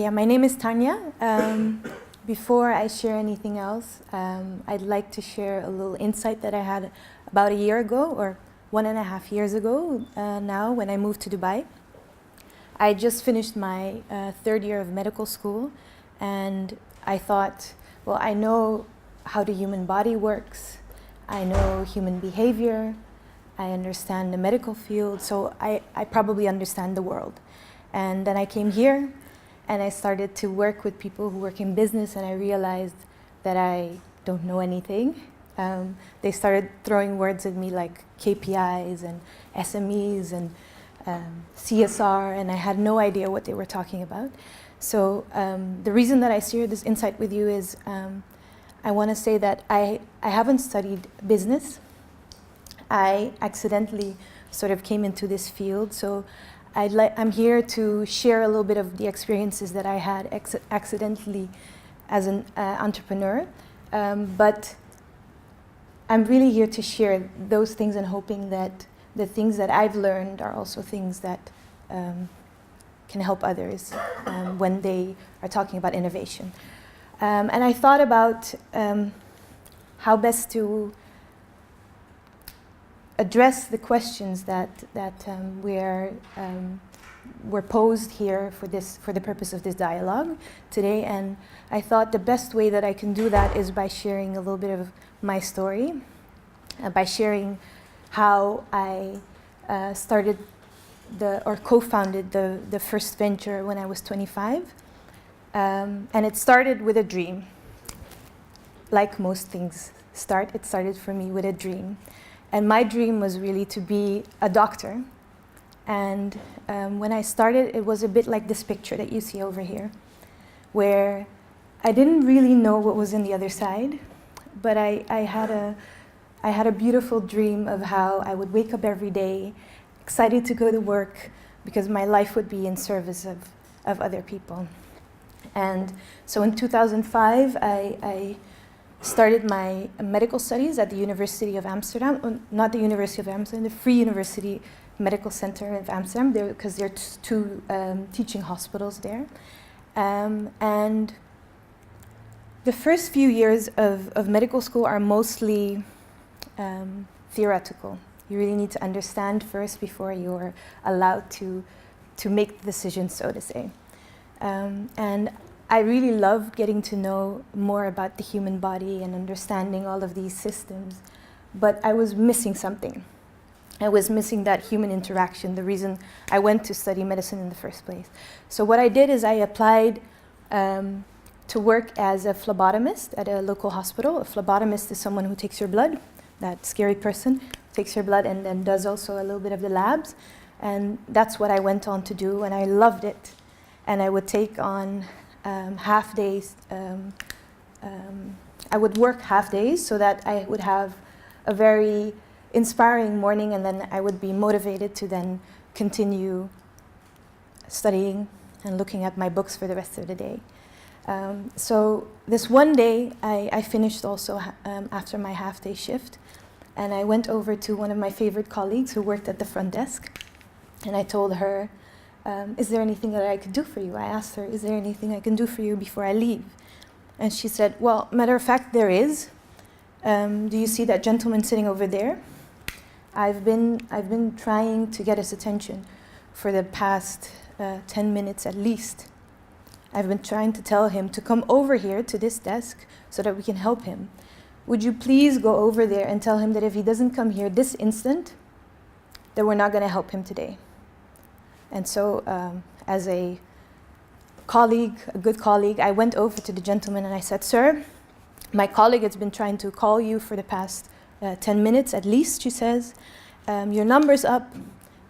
Yeah, my name is Tanya. Before I share anything else, I'd like to share a little insight that I had about a year ago, or 1.5 years ago now, when I moved to Dubai. I just finished my third year of medical school, and I thought, well, I know how the human body works, I know human behavior, I understand the medical field, so I probably understand the world. And then I came here, and I started to work with people who work in business, and I realized that I don't know anything. They started throwing words at me like KPIs and SMEs and CSR, and I had no idea what they were talking about. So the reason that I share this insight with you is I want to say that I haven't studied business. I accidentally sort of came into this field, so I'm here to share a little bit of the experiences that I had accidentally as an entrepreneur, but I'm really here to share those things and hoping that the things that I've learned are also things that can help others when they are talking about innovation. And I thought about how best to address the questions that were posed here for the purpose of this dialogue today. And I thought the best way that I can do that is by sharing a little bit of my story, by sharing how I started or co-founded the first venture when I was 25. And it started with a dream. Like most things it started for me with a dream. And my dream was really to be a doctor. And when I started, it was a bit like this picture that you see over here, where I didn't really know what was in the other side, but I had a beautiful dream of how I would wake up every day, excited to go to work, because my life would be in service of other people. And so in 2005, I started my medical studies at the University of Amsterdam, not the University of Amsterdam, the Free University Medical Center of Amsterdam, because there are two teaching hospitals there. And the first few years of medical school are mostly theoretical. You really need to understand first before you're allowed to make the decision, so to say. And I really love getting to know more about the human body and understanding all of these systems, but I was missing something. I was missing that human interaction, the reason I went to study medicine in the first place. So what I did is I applied to work as a phlebotomist at a local hospital. A phlebotomist is someone who takes your blood, that scary person, takes your blood and then does also a little bit of the labs. And that's what I went on to do, and I loved it. And I would take on half days. I would work half days so that I would have a very inspiring morning, and then I would be motivated to then continue studying and looking at my books for the rest of the day. So this one day, I finished also after my half-day shift, and I went over to one of my favorite colleagues who worked at the front desk, and I told her, is there anything that I could do for you? I asked her, is there anything I can do for you before I leave? And she said, well, matter of fact, there is. Do you see that gentleman sitting over there? I've been trying to get his attention for the past 10 minutes at least. I've been trying to tell him to come over here to this desk so that we can help him. Would you please go over there and tell him that if he doesn't come here this instant, that we're not going to help him today? And so as a colleague, a good colleague, I went over to the gentleman and I said, sir, my colleague has been trying to call you for the past 10 minutes at least, she says. Your number's up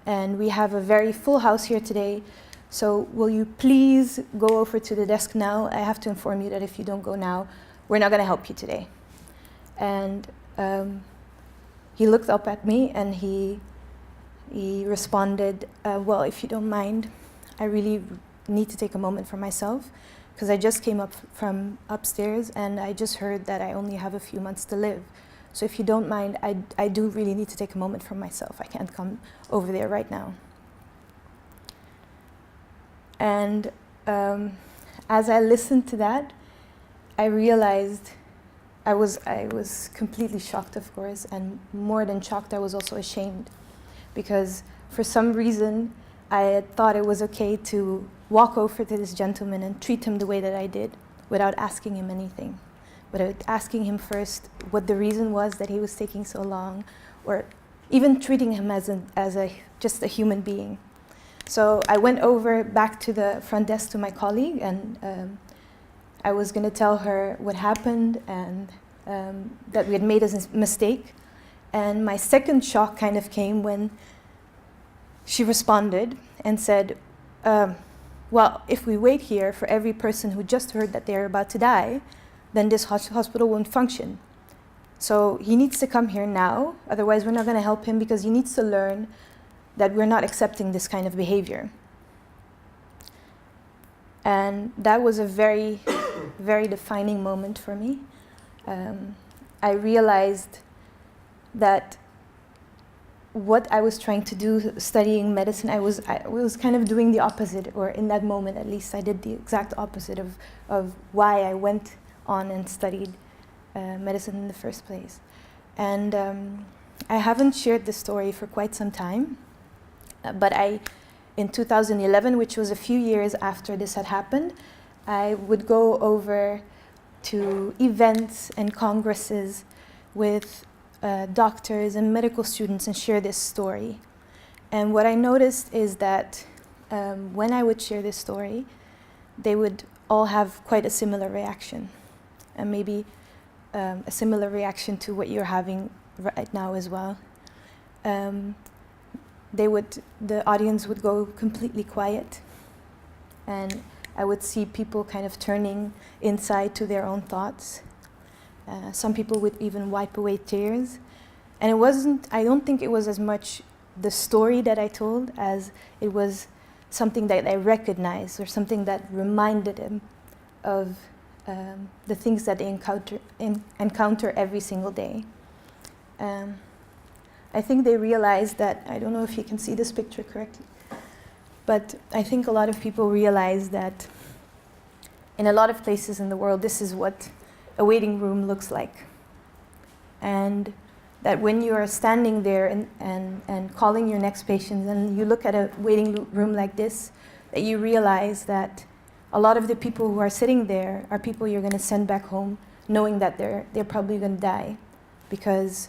and we have a very full house here today. So will you please go over to the desk now? I have to inform you that if you don't go now, we're not going to help you today. And he looked up at me and he responded, well, if you don't mind, I really need to take a moment for myself, because I just came up from upstairs and I just heard that I only have a few months to live. So if you don't mind, I do really need to take a moment for myself. I can't come over there right now. And as I listened to that, I realized I was completely shocked, of course, and more than shocked, I was also ashamed, because for some reason I had thought it was okay to walk over to this gentleman and treat him the way that I did without asking him anything, without asking him first what the reason was that he was taking so long, or even treating him as just a human being. So I went over back to the front desk to my colleague, and I was going to tell her what happened and that we had made a mistake. And my second shock kind of came when she responded and said, well, if we wait here for every person who just heard that they're about to die, then this hospital won't function. So he needs to come here now, otherwise we're not going to help him, because he needs to learn that we're not accepting this kind of behavior. And that was a very, very defining moment for me. I realized that what I was trying to do studying medicine, I was kind of doing the opposite, or in that moment at least, I did the exact opposite of why I went on and studied medicine in the first place. And I haven't shared this story for quite some time, but in 2011, which was a few years after this had happened, I would go over to events and congresses with doctors and medical students and share this story. And what I noticed is that when I would share this story, they would all have quite a similar reaction, and maybe a similar reaction to what you're having right now as well. The audience would go completely quiet, and I would see people kind of turning inside to their own thoughts. Some people would even wipe away tears. And I don't think it was as much the story that I told as it was something that I recognized, or something that reminded them of the things that they encounter every single day. I think they realized that, I don't know if you can see this picture correctly, but I think a lot of people realize that in a lot of places in the world, this is what a waiting room looks like. And that when you are standing there and calling your next patient, and you look at a waiting room like this, that you realize that a lot of the people who are sitting there are people you're going to send back home knowing that they're probably going to die, because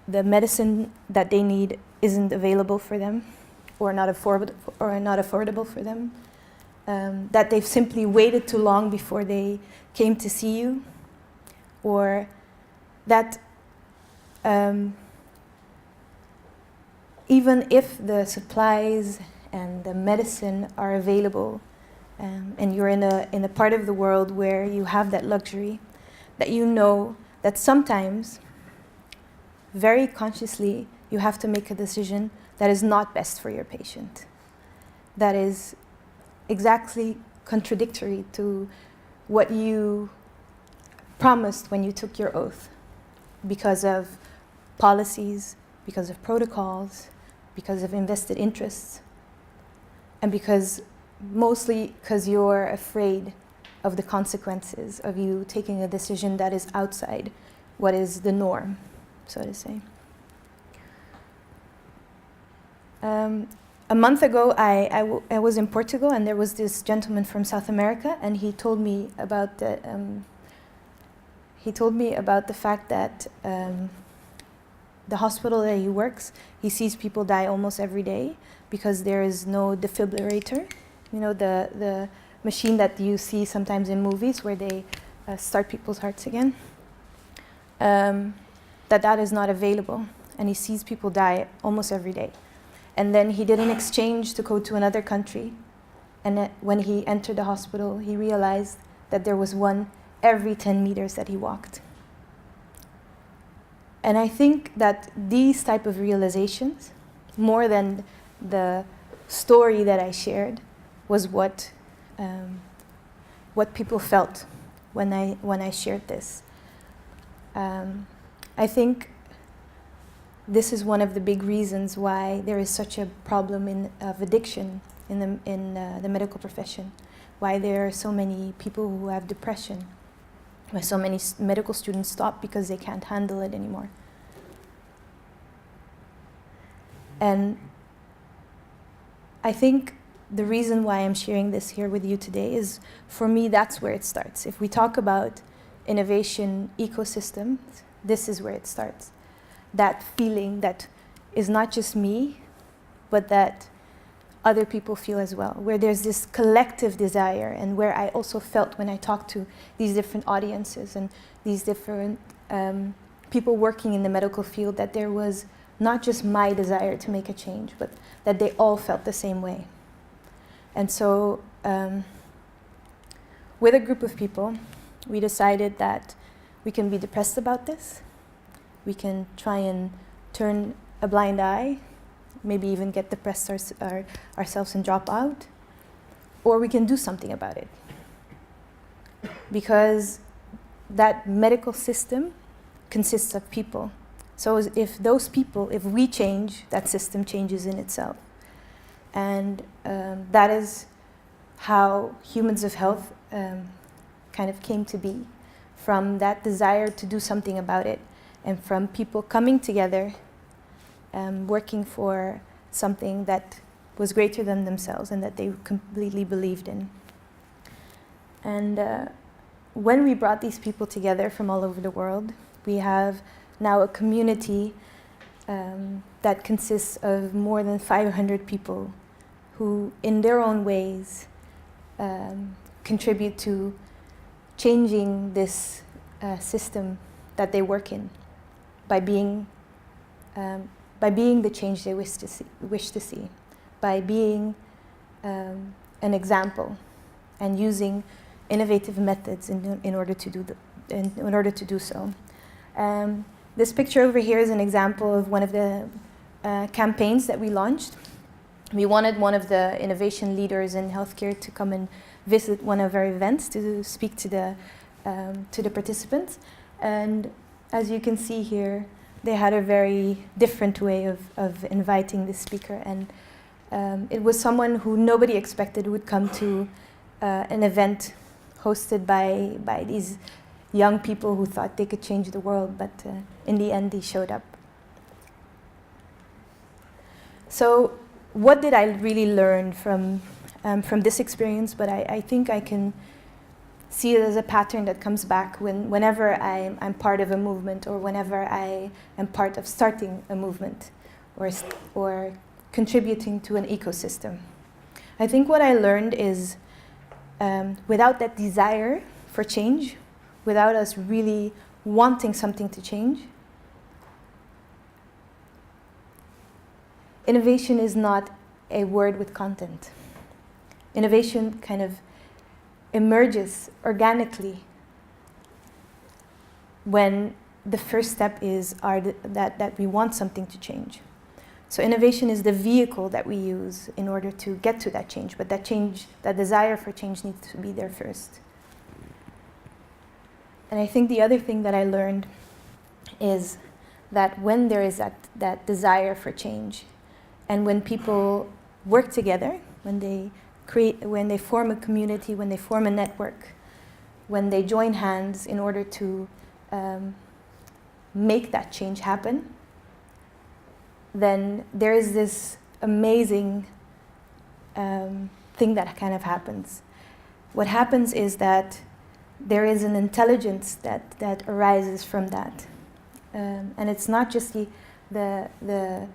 the medicine that they need isn't available for them, or not affordable for them, that they've simply waited too long before they came to see you, or that even if the supplies and the medicine are available, and you're in a part of the world where you have that luxury, that you know that sometimes, very consciously, you have to make a decision that is not best for your patient, that is exactly contradictory to what you promised when you took your oath, because of policies, because of protocols, because of invested interests, and mostly because you're afraid of the consequences of you taking a decision that is outside what is the norm, so to say. A month ago, I was in Portugal, and there was this gentleman from South America, and he told me about the fact that the hospital that he works, he sees people die almost every day because there is no defibrillator. You know, the machine that you see sometimes in movies where they start people's hearts again. That is not available, and he sees people die almost every day. And then he did an exchange to go to another country, and when he entered the hospital, he realized that there was one every 10 meters that he walked. And I think that these type of realizations, more than the story that I shared, was what people felt when I shared this. I think this is one of the big reasons why there is such a problem of addiction in the medical profession, why there are so many people who have depression, why so many medical students stop because they can't handle it anymore. And I think the reason why I'm sharing this here with you today is, for me, that's where it starts. If we talk about innovation ecosystems, this is where it starts. That feeling that is not just me, but that other people feel as well, where there's this collective desire, and where I also felt when I talked to these different audiences and these different people working in the medical field, that there was not just my desire to make a change, but that they all felt the same way. And so with a group of people, we decided that we can be depressed about this, we can try and turn a blind eye, maybe even get depressed ourselves and drop out, or we can do something about it. Because that medical system consists of people. So if those people, if we change, that system changes in itself. And that is how Humans of Health kind of came to be, from that desire to do something about it, and from people coming together, working for something that was greater than themselves and that they completely believed in. And when we brought these people together from all over the world, we have now a community that consists of more than 500 people who, in their own ways, contribute to changing this system that they work in by being the change they wish to see, by being an example and using innovative methods in order to do so. This picture over here is an example of one of the campaigns that we launched. We wanted one of the innovation leaders in healthcare to come and visit one of our events to speak to the participants. And as you can see here, they had a very different way of inviting the speaker. And it was someone who nobody expected would come to an event hosted by these young people who thought they could change the world, but in the end, he showed up. So what did I really learn from this experience? But I think I can see it as a pattern that comes back whenever I'm part of a movement, or whenever I am part of starting a movement, or contributing to an ecosystem. I think what I learned is without that desire for change, without us really wanting something to change, innovation is not a word with content. Innovation kind of emerges organically when the first step is that we want something to change. So innovation is the vehicle that we use in order to get to that change, but that change, that desire for change, needs to be there first. And I think the other thing that I learned is that when there is that desire for change, and when people work together, when they form a community, when they form a network, when they join hands in order to make that change happen, then there is this amazing thing that kind of happens. What happens is that there is an intelligence that arises from that. And it's not just the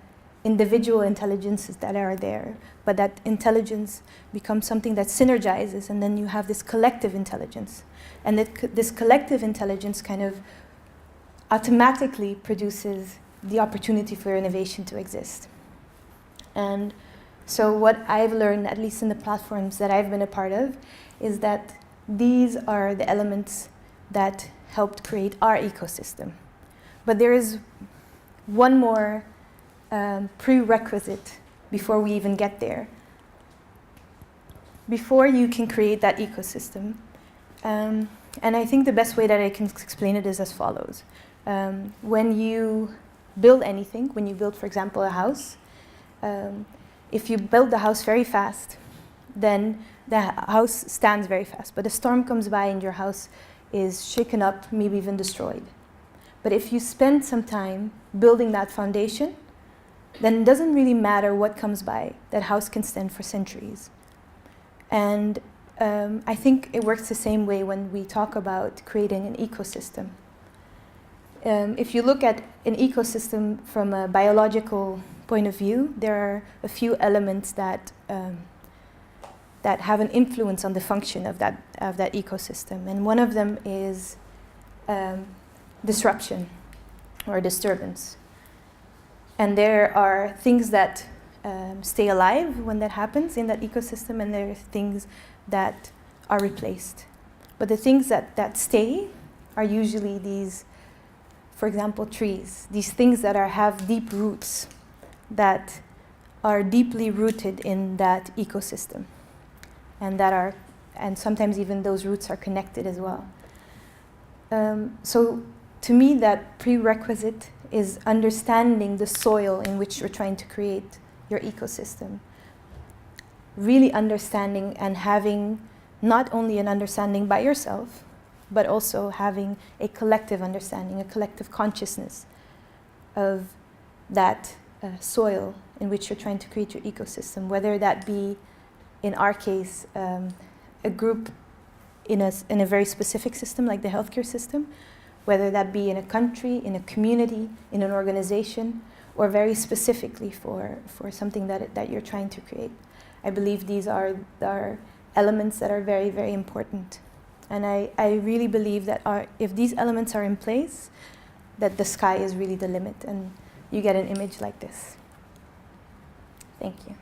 individual intelligences that are there, but that intelligence becomes something that synergizes, and then you have this collective intelligence. And this collective intelligence kind of automatically produces the opportunity for innovation to exist. And so what I've learned, at least in the platforms that I've been a part of, is that these are the elements that helped create our ecosystem. But there is one more prerequisite before we even get there. Before you can create that ecosystem, and I think the best way that I can explain it is as follows. When you build anything, when you build, for example, a house, if you build the house very fast, then the house stands very fast, but a storm comes by and your house is shaken up, maybe even destroyed. But if you spend some time building that foundation, then it doesn't really matter what comes by. That house can stand for centuries. And I think it works the same way when we talk about creating an ecosystem. If you look at an ecosystem from a biological point of view, there are a few elements that have an influence on the function of that ecosystem. And one of them is disruption or disturbance. And there are things that stay alive when that happens in that ecosystem, and there are things that are replaced. But the things that stay are usually these, for example, trees, these things that have deep roots, that are deeply rooted in that ecosystem, and sometimes even those roots are connected as well. So to me, that prerequisite is understanding the soil in which you're trying to create your ecosystem. Really understanding and having not only an understanding by yourself, but also having a collective understanding, a collective consciousness of that soil in which you're trying to create your ecosystem, whether that be, in our case, a group in a very specific system like the healthcare system, whether that be in a country, in a community, in an organization, or very specifically for something that you're trying to create. I believe these are elements that are very, very important. And I really believe that if these elements are in place, that the sky is really the limit, and you get an image like this. Thank you.